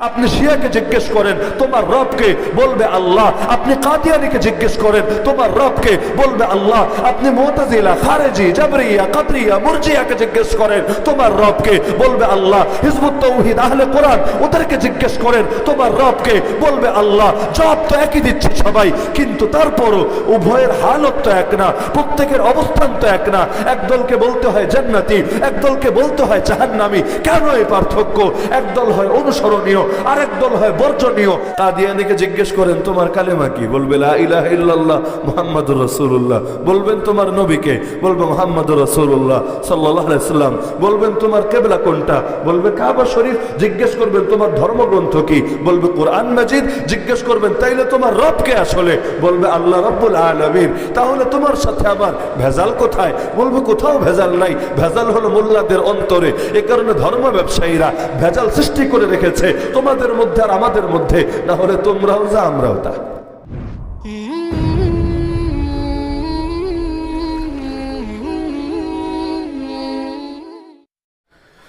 আপনি শিয়াকে জিজ্ঞেস করেন তোমার রবকে, বলবে আল্লাহ। আপনি কাদিয়ানীকে জিজ্ঞেস করেন তোমার রবকে, বলবে আল্লাহ। আপনি মুতাজিলা, খারেজি, জাবরিয়া, কাদরিয়া, মুরজিয়াকে জিজ্ঞেস করেন তোমার রবকে, বলবে আল্লাহ। হিজবুত তাওহীদ, আহলে কোরআন, ওদেরকে জিজ্ঞেস করেন তোমার রবকে, বলবে আল্লাহ। জবাব তো একই দিচ্ছে সবাই, কিন্তু তারপরও উভয়ের হালত তো এক না, প্রত্যেকের অবস্থান তো এক না। একদলকে বলতে হয় জান্নাতি, একদলকে বলতে হয় জাহান্নামী। কেন এই পার্থক্য? একদল হয় অনুসরণীয়, আরেক দল হয় বর্জনীয়। কাদিয়ানীকে জিজ্ঞেস করেন তোমার কালেমা কি, বলবে লা ইলাহা ইল্লাল্লাহ মুহাম্মাদুর রাসূলুল্লাহ। বলবেন তোমার নবীকে, বলবে মুহাম্মাদুর রাসূলুল্লাহ সাল্লাল্লাহু আলাইহি ওয়াসাল্লাম। বলবেন তোমার কিবলা কোনটা, বলবে কাবা শরীফ। জিজ্ঞেস করবেন তোমার ধর্মগ্রন্থ কি, বলবে কোরআন মাজিদ। জিজ্ঞেস করবেন তাইলে তোমার রব কে আসলে, বলবে আল্লাহ রাব্বুল আলামিন। তাহলে তোমার সাথে আমার ভেজাল কোথায়, বলবে কোথাও ভেজাল নাই। ভেজাল হলো মোল্লাদের অন্তরে। এ কারণে ধর্ম ব্যবসায়ীরা ভেজাল সৃষ্টি করে রেখেছে তোমাদের মধ্যে আর আমাদের মধ্যে। না হলে তোমরাও যা আমরাও তা।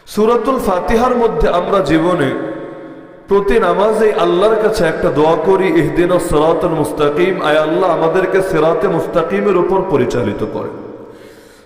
সূরাতুল ফাতিহার মধ্যে আমরা জীবনে প্রতি নামাজে আল্লাহর কাছে একটা দোয়া করি, ইহদিনাস সিরাতাল মুস্তাকিম। আয় আল্লাহ আমাদেরকে সিরাতে মুস্তাকিমের উপর পরিচালিত করে।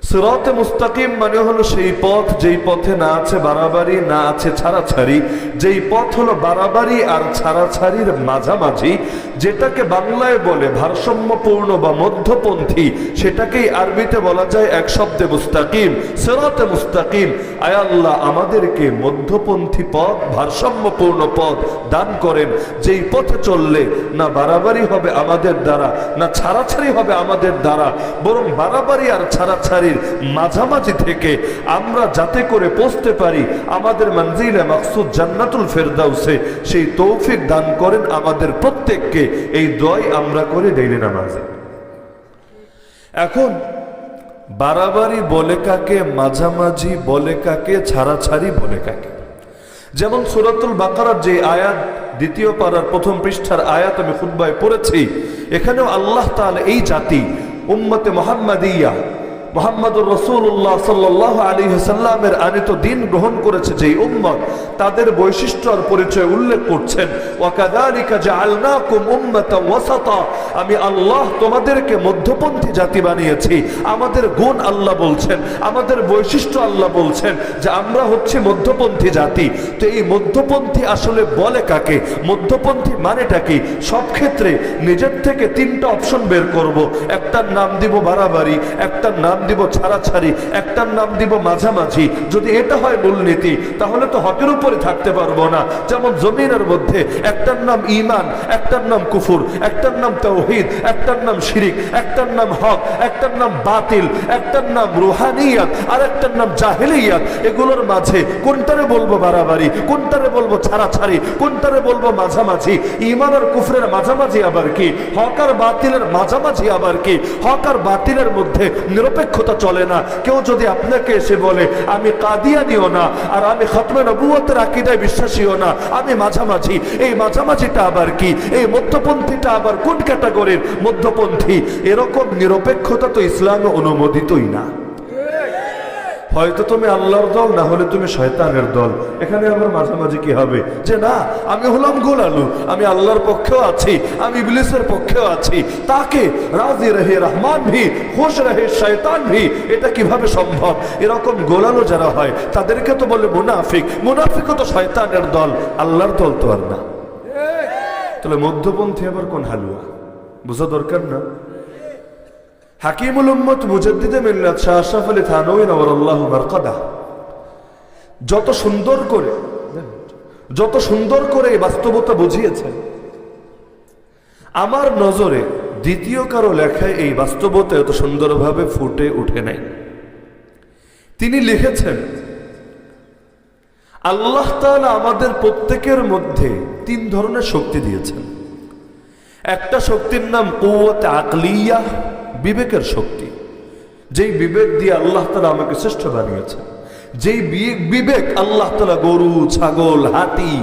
সিরাতে মুস্তাকিম মানে হলো সেই পথ যেই পথে না আছে বাড়াবাড়ি, না আছে ছাড়াছাড়ি। যেই পথ হলো বাড়াবাড়ি আর ছাড়াছাড়ির মাঝামাঝি, যেটাকে বাংলায় বলে ভারসাম্যপূর্ণ বা মধ্যপন্থী, সেটাকেই আরবিতে বলা যায় এক শব্দে মুস্তাকিম, সিরাতে মুস্তাকিম। আয় আল্লাহ আমাদেরকে মধ্যপন্থী পথ, ভারসাম্যপূর্ণ পথ দান করেন, যেই পথে চললে না বাড়াবাড়ি হবে আমাদের দ্বারা, না ছাড়াছাড়ি হবে আমাদের দ্বারা, বরং বাড়াবাড়ি আর ছাড়াছাড়ির মাঝামাঝি থেকে আমরা যাতে করে পৌঁছতে পারি আমাদের মঞ্জিলে মাকসুদ জান্নাতুল ফেরদাউসে, সেই তৌফিক দান করেন আমাদের প্রত্যেককে। এই দোয়াই আমরা করে ডেইলি নামাজে। এখন বাড়াবাড়ি বলে কাকে, মাঝামাঝি বলে কাকে, ছাড়াছাড়ি বলে কাকে? যেমন সূরাতুল বাকারার যে আয়াত, দ্বিতীয় পারার প্রথম পৃষ্ঠার আয়াত আমি খুতবায় পড়েছি, এখানেও আল্লাহ তাআলা এই জাতি উম্মতে মুহাম্মাদিয়া, মুহাম্মাদুর রাসূলুল্লাহ সাল্লাল্লাহু আলাইহি ওয়াসাল্লামের আনিত দিন গ্রহণ করেছে যেই উম্মত, তাদের বৈশিষ্ট্য আর পরিচয় উল্লেখ করছেন। ওয়া কাযালিকা জাআলনাকুম উম্মাতান ওয়াসাতা, আমি আল্লাহ তোমাদেরকে মধ্যপন্থী জাতি বানিয়েছি। আমাদের গুণ আল্লাহ বলছেন, আমাদের বৈশিষ্ট্য আল্লাহ বলছেন যে আমরা হচ্ছে মধ্যপন্থী জাতি। তো এই মধ্যপন্থী আসলে বলে কাকে, মধ্যপন্থী মানেটা কি? সব ক্ষেত্রে নিজের থেকে তিনটা অপশন বের করব। একটার নাম দিব বাড়াবাড়ি, একটার নাম দিব ছাড়াছাড়ি, একটার নাম দিব মাঝামাঝি। যদি এটা হয় মূলনীতি, তাহলে তো হকের উপরে থাকতে পারবো না। যেমন জমিনের মধ্যে একটার নাম ঈমান, একটার নাম কুফর, একটার নাম তাওহীদ, একটার নাম শিরিক, একটার নাম হক, একটার নাম বাতিল, একটার নাম রুহানিয়াত, আর একটার নাম জাহেলিয়াত। এগুলোর মাঝে কোনটারে বলবো বাড়াবাড়ি, কোনটারে বলবো ছাড়াছাড়ি, কোনটারে বলবো মাঝামাঝি? ঈমান আর কুফরের মাঝামাঝি আবার কি? হক আর বাতিলের মাঝামাঝি আবার কি? হক আর বাতিলের মধ্যে নিরপেক্ষতা চলে না। কেউ যদি আপনাকে এসে বলে আমি কাদিয়ানীও না আর আমি খতমে নবুয়তের আকীদায় বিশ্বাসীও না, আমি মাঝামাঝি, এই মাঝামাঝিটা আবার কি? এই মধ্যপন্থীটা আবার কোন ক্যাটাগরির মধ্যপন্থী? এরকম নিরপেক্ষতা তো ইসলামে অনুমোদিতই না। হয়তো তুমি আল্লাহর দল, না হলে তুমি শয়তানের দল। এখানে আমার মাঝামাঝি কি হবে? যে না, আমি হলাম গোলালু, আমি আল্লাহর পক্ষেও আছি, আমি ইবলিসের পক্ষেও আছি। তাকে রাজি রহে রহমান ভি, খুশ রহে শয়তান ভি। এটা কিভাবে সম্ভব? এরকম গোলালু যারা হয় তাদেরকে তো বলে মুনাফিক। মুনাফিকও তো শয়তানের দল, আল্লাহর দল তো আর না। তাহলে মধ্যপন্থী আবার কোন হালুয়া? বোঝা দরকার না? হাকিমুল উম্মত মুজাদ্দিদে মিল্লাত শাহ আশরাফ আলী থানভী নওয়ারাল্লাহু মারকাদাহ যত সুন্দর করে এই বাস্তবতা বুঝিয়েছেন, আমার নজরে দ্বিতীয় কারো লেখায় এই বাস্তবতা এত সুন্দরভাবে ফুটে উঠে নাই। তিনি লিখেছেন, আল্লাহ তাআলা আমাদের প্রত্যেকের মধ্যে তিন ধরনের শক্তি দিয়েছেন। একটা শক্তির নাম কুওয়াতে আকলিয়া, বিবেকের শক্তি। যেই বিবেক দিয়ে আল্লাহ তাআলা আমাকে শ্রেষ্ঠ বানিয়েছেন, যেই বিবেক আল্লাহ তাআলা গরু, ছাগল, হাতি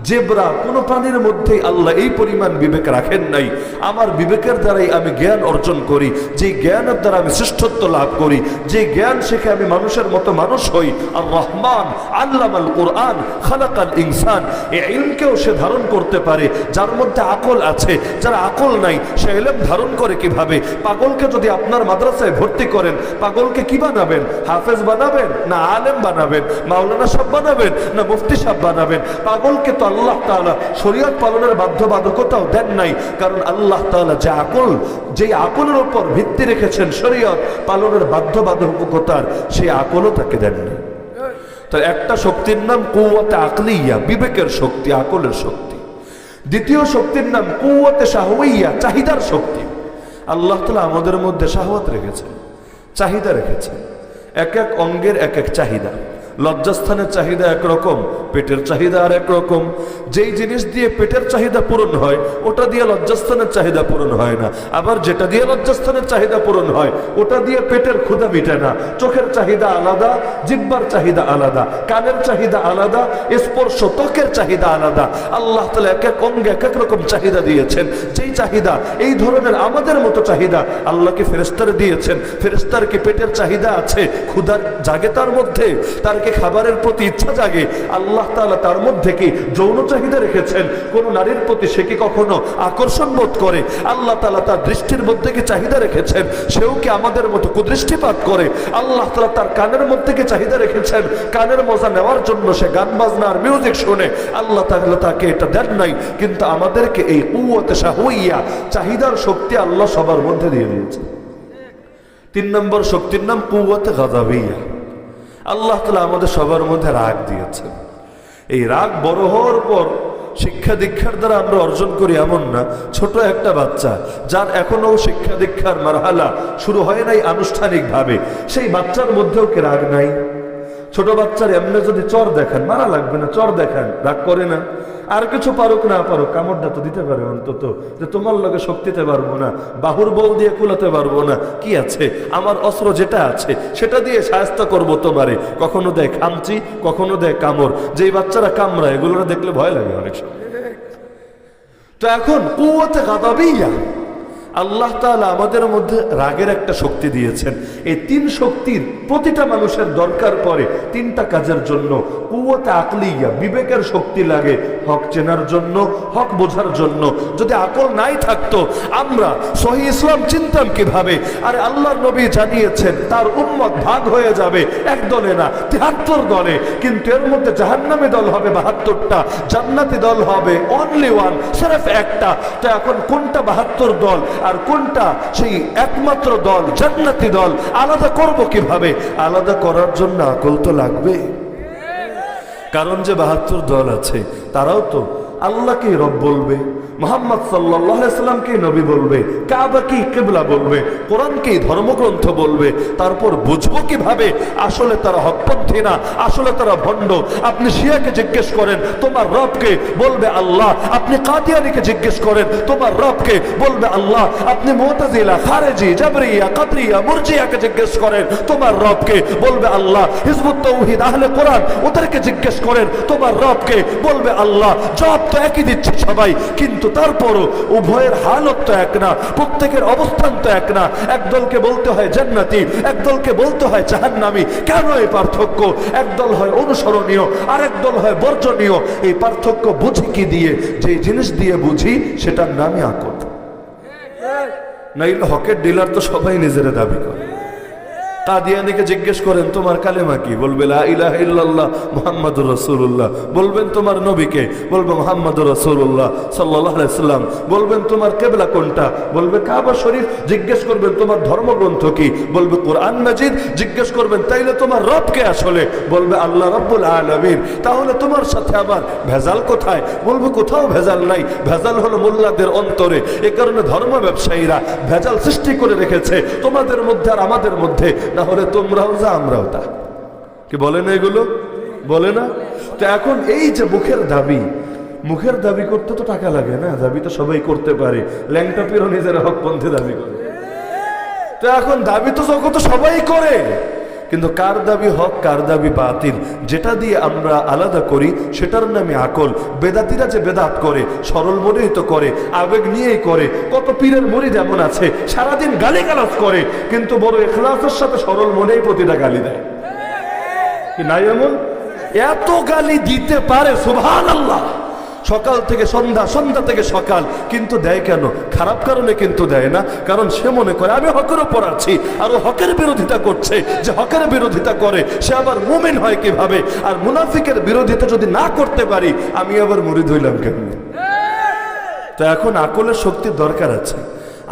জেব্রা, কোনো প্রাণীর মধ্যেই আল্লাহ এই পরিমাণ বিবেক রাখেন নাই। আমার বিবেকের দ্বারাই আমি জ্ঞান অর্জন করি, যে জ্ঞানের দ্বারা আমি শ্রেষ্ঠত্ব লাভ করি, যে জ্ঞান শিখে আমি মানুষের মতো মানুষ হই। আর রহমান আল্লামাল কোরআন খালাকাল ইনসান, এই ইলমকেও সে ধারণ করতে পারে যার মধ্যে আকল আছে। যার আকল নাই সে ইলম ধারণ করে কিভাবে? পাগলকে যদি আপনার মাদ্রাসায় ভর্তি করেন, পাগলকে কি বানাবেন? হাফেজ বানাবেন না আলেম বানাবেন? মাওলানা সাহেব বানাবেন না মুফতি সাহেব বানাবেন? পাগলকে তো আল্লাহ তাআলা শরীয়ত পালনের বাধ্যবাধকতাও দেন নাই, কারণ আল্লাহ তাআলা যে আকলের উপর ভিত্তি রেখেছেন শরীয়ত পালনের বাধ্যবাধকতার, সেই আকলও তাকে দেননি। তো একটা শক্তির নাম কুওয়াতে আকলিয়া, বিবেকের শক্তি, আকলের শক্তি। দ্বিতীয় শক্তির নাম কুওয়াতে শাহওয়িয়া, চাহিদার শক্তি। আল্লাহ তাআলা আমাদের মধ্যে শাহওয়াত রেখেছেন, চাহিদা রেখেছেন। এক এক অঙ্গের এক এক চাহিদা। লজ্জাস্থানের চাহিদা একরকম, পেটের চাহিদা আর একরকম। যেই জিনিস দিয়ে পেটের চাহিদা পূরণ হয় ওটা দিয়ে লজ্জাস্থানের চাহিদা পূরণ হয় না। আবার যেটা দিয়ে লজ্জাস্থানের চাহিদা পূরণ হয় ওটা দিয়ে পেটের ক্ষুধা মিটে না। চোখের চাহিদা আলাদা, জিহ্বার চাহিদা আলাদা, কানের চাহিদা আলাদা, স্পর্শ ত্বকের চাহিদা আলাদা। আল্লাহ তাআলা এক এক অঙ্গে এক এক রকম চাহিদা দিয়েছেন। যেই চাহিদা এই ধরনের আমাদের মতো চাহিদা আল্লাহকে ফেরেশতারে দিয়েছেন। ফেরেশতার কি পেটের চাহিদা আছে? ক্ষুধা জাগে তার মধ্যে, তার খাবারের প্রতি ইচ্ছা জাগে। আল্লাহ তাআলা তার মধ্যে কি যৌন চাহিদা রেখেছেন? কোন নারীর প্রতি সে কি কখনো আকর্ষণ বোধ করে? আল্লাহ তাআলা তার দৃষ্টির মধ্যে কি চাহিদা রেখেছেন? সেও কি আমাদের মতো কুদৃষ্টিপাত করে? আল্লাহ তাআলা তার কানের মধ্যে কি চাহিদা রেখেছেন? কানের মজা নেওয়ার জন্য সে গান বাজনা আর মিউজিক শুনে। আল্লাহ তাআলা তাকে এটা দেন নাই, কিন্তু আমাদেরকে এই কুওয়াতে শাহওয়িয়া, চাহিদার শক্তি আল্লাহ সবার মধ্যে দিয়ে দিয়েছে। 3 নম্বর শক্তির নাম কুওয়াতে গাযাবিয়া। আল্লাহ তাআলা আমাদের সবার মধ্যে রাগ দিয়েছেন। এই রাগ বড় হওয়ার পর শিক্ষা দীক্ষার দ্বারা আমরা অর্জন করি এমন না। ছোট একটা বাচ্চা যার এখনো শিক্ষা দীক্ষার মারহালা শুরু হয় নাই আনুষ্ঠানিকভাবে, সেই বাচ্চার মধ্যেও কি রাগ নাই? ছোট বাচ্চার এমনি যদি চর দেখান, মারা লাগবে না, চর দেখান, রাগ করে না। আর কিছু পারুক না পারুক, কামড়টা তো দিতে পারে অন্তত, যে তোমার লগে শক্তিতে পারবো না, বাহুর বল দিয়ে কুলাতে পারবো না, কি আছে আমার অস্ত্র যেটা আছে সেটা দিয়ে সাহায্য করবো তোমারে। কখনো দেয় খামচি, কখনো দেয় কামড়। যেই বাচ্চারা কামড়ায় এগুলোরা দেখলে ভয় লাগে অনেক সময়। তো এখন কুওয়াতে গাযাবিয়া, আল্লাহ তাআলা আমাদের মধ্যে রাগের একটা শক্তি দিয়েছেন। এই 3 শক্তির প্রতিটা মানুষের দরকার পড়ে 3টা কাজের জন্য। কুওয়াতে আকলিয়া, বিবেকের শক্তি লাগে হক চেনার জন্য, হক বোঝার জন্য। যদি আকল নাই থাকতো আমরা সহি ইসলাম চিনতাম কিভাবে? আরে আল্লাহর নবী জানিয়েছেন তার উম্মত ভাগ হয়ে যাবে এক দলে না 73 দলে, কিন্তু এর মধ্যে জাহান্নামী দল হবে 72টা, জান্নাতি দল হবে অনলি ওয়ান, সির্ফ একটা। তো এখন কোনটা 72 দল আর কোনটা সেই একমাত্র দল জান্নাতি দল, আলাদা করব কিভাবে? আলাদা করার জন্য আকল তো লাগবে। কারণ যে 72 দল আছে তারাও তো আল্লাহকে রব বলবে, মুহাম্মদ সাল্লাল্লাহু আলাইহি সাল্লামকে নবী বলবে, কাবাকে কিবলা বলবে, কোরআনকে ধর্মগ্রন্থ বলবে। তারপর বুঝবো কিভাবে আসলে তারা হকপন্থী না, আসলে তারা ভণ্ড? আপনি শিয়াকে জিজ্ঞেস করেন তোমার রবকে, বলবে আল্লাহ। আপনি কাদিয়ানীকে জিজ্ঞেস করেন তোমার রবকে, বলবে আল্লাহ। আপনি মুতাজিলা, খারেজি, জাবরিয়া, কাদরিয়া, মুরজিয়াকে জিজ্ঞেস করেন তোমার রবকে, বলবে আল্লাহ। হিজবুত তাওহীদ, আহলে কোরআন ওদেরকে জিজ্ঞেস করেন তোমার রবকে, বলবে আল্লাহ। জবাব তো একই দিচ্ছে সবাই, কিন্তু তারপরও উভয়ের হালত তো এক না, প্রত্যেকের অবস্থান তো এক না। একদলকে বলতে হয় জান্নাতি, একদলকে বলতে হয় জাহান্নামী। কেন এই পার্থক্য? একদল হয় অনুসরণীয় আর একদল হয় বর্জনীয়। এই পার্থক্য বুঝি কি দিয়ে? যে জিনিস দিয়ে বুঝি সেটার নামই আকল। নাইলে হকের ডিলার তো সবাই নিজেরা দাবি করে। কাদিয়ানীকে জিজ্ঞেস করেন তোমার কালেমা কি, বলবে লা ইলাহা ইল্লাল্লাহ মুহাম্মাদুর রাসূলুল্লাহ। বলবেন তোমার নবীকে, বলবে মুহাম্মাদুর রাসূলুল্লাহ সাল্লাল্লাহু আলাইহি সাল্লাম। বলবেন তোমার কিবলা কোনটা, বলবে কাবা শরীফ। জিজ্ঞেস করবেন তোমার ধর্মগ্রন্থ কি, বলবে কোরআন মাজিদ। জিজ্ঞেস করবেন তাইলে তোমার রব কে আসলে, বলবে আল্লাহ রাব্বুল আলামিন। তাহলে তোমার সাথে আমার ভেজাল কোথায়? বলবে কোথাও ভেজাল নাই, ভেজাল হলো মোল্লাদের অন্তরে। এ কারণে ধর্ম ব্যবসায়ীরা ভেজাল সৃষ্টি করে রেখেছে তোমাদের মধ্যে আর আমাদের মধ্যে। না হলে তোমরাও যা আমরাও তা, কি বলে না এগুলো? বলে না? তো এখন এই যে মুখের দাবি করতে তো টাকা লাগে না, দাবি তো সবাই করতে পারে। ল্যাংটা পেরো নিজের হকপন্থী দাবি করে। তো এখন দাবি তো জগৎ সবাই করে, কিন্তু কার দাবি হক কার দাবি বাতিল যেটা দিয়ে আমরা আলাদা করি সেটার নামে আকল। বেদাতিরা যে বেদাত করে সরল মনেই তো করে, আবেগ নিয়েই করে। কত পীরের মুরিদ এমন আছে সারাদিন গালিগালাজ করে কিন্তু বড় ইখলাসের সাথে সরল মনেই প্রতিটা গালি দেয়, কি নাই এমন? এত গালি দিতে পারে সুবহানাল্লাহ, সকাল থেকে সন্ধ্যা, সন্ধ্যা থেকে সকাল, কিন্তু দেয় কেন? খারাপ কারণে কিন্তু দেয় না, কারণ সে মনে করে আমি হকের ওপর আছি আর ও হকের বিরোধিতা করছে। যে হকের বিরোধিতা করে সে আবার মুমিন হয় কিভাবে? আর মুনাফিকের বিরোধিতা যদি না করতে পারি আমি আবার মুরিদ হইলাম কেন? তো এখন আকলের শক্তির দরকার আছে।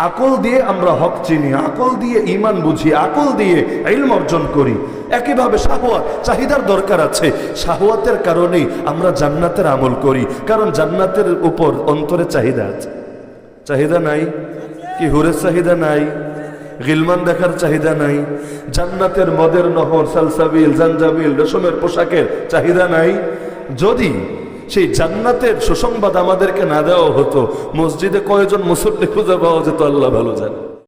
আকল দিয়ে আমরা হক চিনি, আকল দিয়ে ঈমান বুঝি, আকল দিয়ে ইলম অর্জন করি। একইভাবে শাহওয়াত, চাহিদার দরকার আছে। শাহওয়াতের কারণেই আমরা জান্নাতের আমল করি, কারণ জান্নাতের উপর অন্তরে চাহিদা আছে। চাহিদা নাই কি? হুরের চাহিদা নাই? গিলমান দেখার চাহিদা নাই? জান্নাতের মদের নহর, সালসাবিল, জাঞ্জাবিল, রেশমের পোশাকের চাহিদা নাই? যদি সেই জান্নাতের সুসংবাদ আমাদেরকে না দেওয়া হতো, মসজিদে কয়জন মুসল্লি খুঁজে পাওয়া যেত আল্লাহ ভালো জানে।